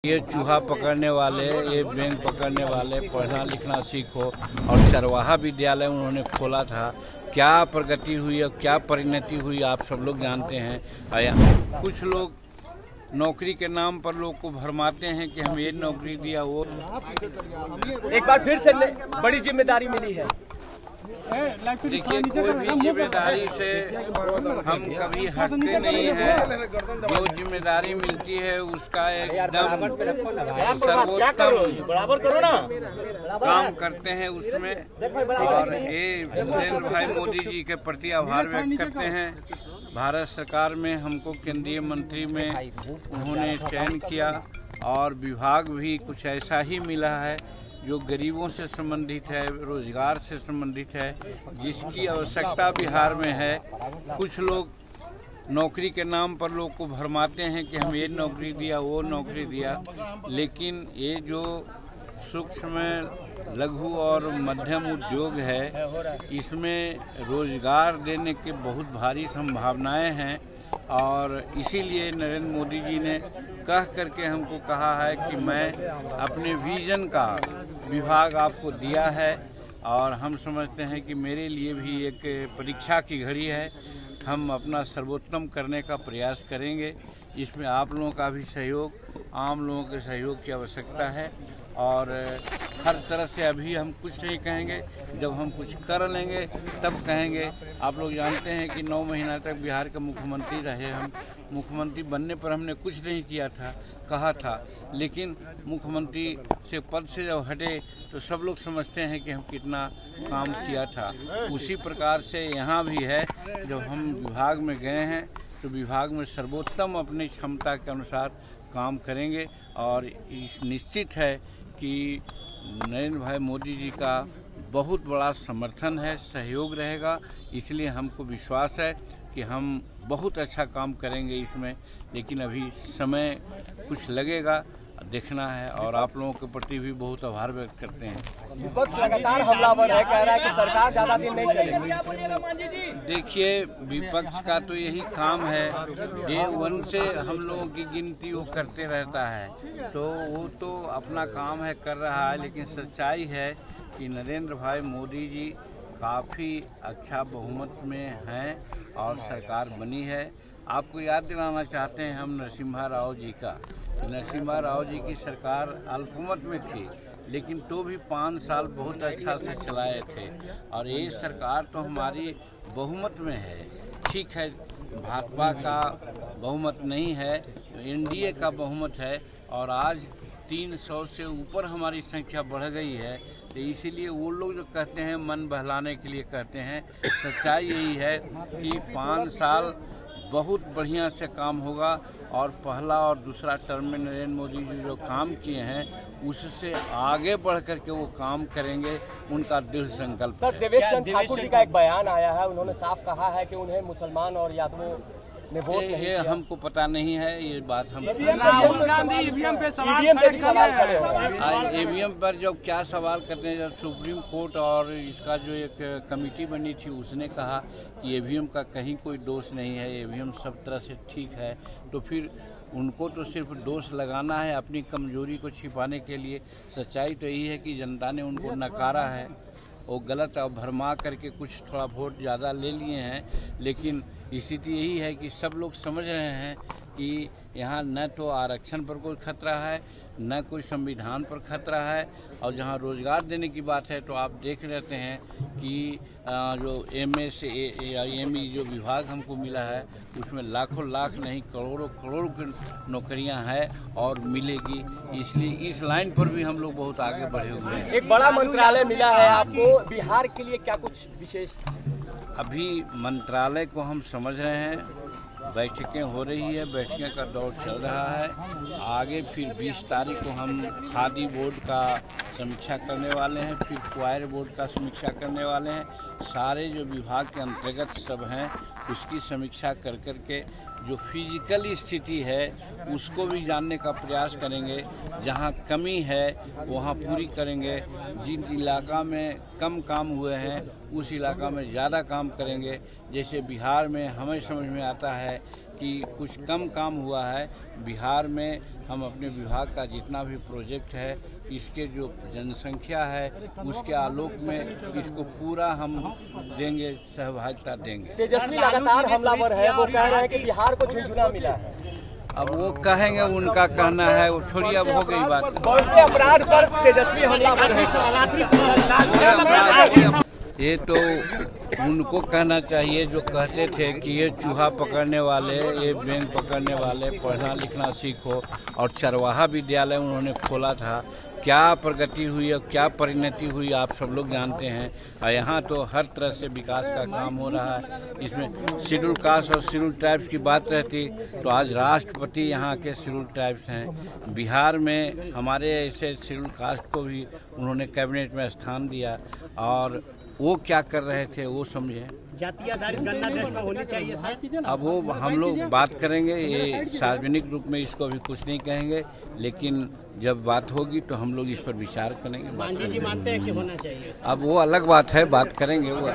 ये चूहा पकड़ने वाले, ये बैंग पकड़ने वाले पढ़ना लिखना सीखो। और चरवाहा विद्यालय उन्होंने खोला था। क्या प्रगति हुई और क्या परिणति हुई आप सब लोग जानते हैं। कुछ लोग नौकरी के नाम पर लोग को भरमाते हैं कि हम ये नौकरी दिया वो। एक बार फिर से बड़ी जिम्मेदारी मिली है। देखिए, कोई भी जिम्मेदारी से हम कभी हटते नहीं हैं। जो जिम्मेदारी मिलती है उसका एकदम सर्वोत्तम काम करते हैं उसमें। और ये नरेंद्र भाई मोदी जी के प्रति आभार व्यक्त करते हैं। भारत सरकार में हमको केंद्रीय मंत्री में उन्होंने चयन किया और विभाग भी कुछ ऐसा ही मिला है जो गरीबों से संबंधित है, रोजगार से संबंधित है, जिसकी आवश्यकता बिहार में है। कुछ लोग नौकरी के नाम पर लोग को भरमाते हैं कि हम ये नौकरी दिया वो नौकरी दिया, लेकिन ये जो सूक्ष्म लघु और मध्यम उद्योग है इसमें रोजगार देने के बहुत भारी संभावनाएं हैं। और इसीलिए नरेंद्र मोदी जी ने कह करके हमको कहा है कि मैं अपने विजन का विभाग आपको दिया है। और हम समझते हैं कि मेरे लिए भी एक परीक्षा की घड़ी है। हम अपना सर्वोत्तम करने का प्रयास करेंगे। इसमें आप लोगों का भी सहयोग, आम लोगों के सहयोग की आवश्यकता है। और हर तरह से अभी हम कुछ नहीं कहेंगे, जब हम कुछ कर लेंगे तब कहेंगे। आप लोग जानते हैं कि 9 महीना तक बिहार के मुख्यमंत्री रहे हम। मुख्यमंत्री बनने पर हमने कुछ नहीं किया था, कहा था, लेकिन मुख्यमंत्री से पद से जब हटे तो सब लोग समझते हैं कि हम कितना काम किया था। उसी प्रकार से यहाँ भी है। जब हम विभाग में गए हैं तो विभाग में सर्वोत्तम अपनी क्षमता के अनुसार काम करेंगे। और इस निश्चित है कि नरेंद्र भाई मोदी जी का बहुत बड़ा समर्थन है, सहयोग रहेगा। इसलिए हमको विश्वास है कि हम बहुत अच्छा काम करेंगे इसमें। लेकिन अभी समय कुछ लगेगा, देखना है। और आप लोगों के प्रति भी बहुत आभार व्यक्त करते हैं। विपक्ष लगातार हमलावर है, कह रहा है कि सरकार ज्यादा दिन नहीं चलेगी। देखिए, विपक्ष का तो यही काम है। डे 1 से हम लोगों की गिनती वो करते रहता है, तो वो तो अपना काम है कर रहा है। लेकिन सच्चाई है कि नरेंद्र भाई मोदी जी काफ़ी अच्छा बहुमत में हैं और सरकार बनी है। आपको याद दिलाना चाहते हैं हम नरसिम्हा राव जी का। नरसिम्हा राव जी की सरकार अल्पमत में थी, लेकिन तो भी 5 साल बहुत अच्छा से चलाए थे। और ये सरकार तो हमारी बहुमत में है। ठीक है, भाजपा का बहुमत नहीं है, एनडीए का बहुमत है। और आज 300 से ऊपर हमारी संख्या बढ़ गई है। तो इसीलिए वो लोग जो कहते हैं मन बहलाने के लिए कहते हैं, सच्चाई यही है कि 5 साल बहुत बढ़िया से काम होगा। और पहला और दूसरा टर्म में नरेंद्र मोदी जी जो काम किए हैं उससे आगे बढ़ करके वो काम करेंगे, उनका दृढ़ संकल्प है। सर, देवेश चंद्र ठाकुर जी का एक बयान आया है, उन्होंने साफ कहा है कि उन्हें मुसलमान और यादवों ने वोट नहीं दिया। हमको पता नहीं है ये बात। हम ईवीएम पे भी सवाल खड़े हैं। ईवीएम पर जब क्या सवाल करते हैं, जब सुप्रीम कोर्ट और इसका जो एक कमेटी बनी थी उसने कहा कि ईवीएम का कहीं कोई दोष नहीं है, ईवीएम सब तरह से ठीक है, तो फिर उनको तो सिर्फ दोष लगाना है अपनी कमजोरी को छिपाने के लिए। सच्चाई तो यही है कि जनता ने उनको नकारा है, वो गलत और भरमा करके कुछ थोड़ा वोट ज़्यादा ले लिए हैं। लेकिन स्थिति यही है कि सब लोग समझ रहे हैं कि यहाँ न तो आरक्षण पर कोई खतरा है, न कोई संविधान पर खतरा है। और जहाँ रोजगार देने की बात है तो आप देख रहते हैं कि जो MA से ME जो विभाग हमको मिला है उसमें लाखों लाख नहीं करोड़ों करोड़ की नौकरियां हैं और मिलेगी। इसलिए इस लाइन पर भी हम लोग बहुत आगे बढ़े हुए हैं। एक बड़ा मंत्रालय मिला है आपको, बिहार के लिए क्या कुछ विशेष? अभी मंत्रालय को हम समझ रहे हैं, बैठकें हो रही है, बैठकें का दौर चल रहा है। आगे फिर 20 तारीख को हम खादी बोर्ड का समीक्षा करने वाले हैं, फिर क्वायर बोर्ड का समीक्षा करने वाले हैं। सारे जो विभाग के अंतर्गत सब हैं उसकी समीक्षा कर करके जो फिजिकल स्थिति है उसको भी जानने का प्रयास करेंगे। जहां कमी है वहां पूरी करेंगे। जिन इलाका में कम काम हुए हैं उस इलाका में ज़्यादा काम करेंगे। जैसे बिहार में हमें समझ में आता है कि कुछ कम काम हुआ है। बिहार में हम अपने विभाग का जितना भी प्रोजेक्ट है, इसके जो जनसंख्या है उसके आलोक में इसको पूरा हम देंगे, सहभागिता देंगे। तेजस्वी लगातार हमलावर है, वो कह रहे हैं कि बिहार को झुनझुना मिला है। अब वो कहेंगे, उनका कहना है, वो छोड़िए, अब हो गई बात। कौन से अपराध पर तेजस्वी हमलावर है? ये तो उनको कहना चाहिए जो कहते थे कि ये चूहा पकड़ने वाले, ये बैंग पकड़ने वाले, पढ़ना लिखना सीखो। और चरवाहा विद्यालय उन्होंने खोला था, क्या प्रगति हुई और क्या परिणति हुई आप सब लोग जानते हैं। और यहाँ तो हर तरह से विकास का काम हो रहा है। इसमें शेड्यूल कास्ट और शेड्यूल ट्राइब्स की बात रहती तो आज राष्ट्रपति यहाँ के शेड्यूल ट्राइब्स हैं। बिहार में हमारे ऐसे शेड्यूल कास्ट को भी उन्होंने कैबिनेट में स्थान दिया, और वो क्या कर रहे थे वो समझे। जातीय आधारित गणना देश में होनी चाहिए सर। अब वो हम लोग बात करेंगे, ये सार्वजनिक रूप में इसको अभी कुछ नहीं कहेंगे, लेकिन जब बात होगी तो हम लोग इस पर विचार करेंगे। मांझी जी मानते हैं कि होना चाहिए। अब वो अलग बात है, बात करेंगे वो।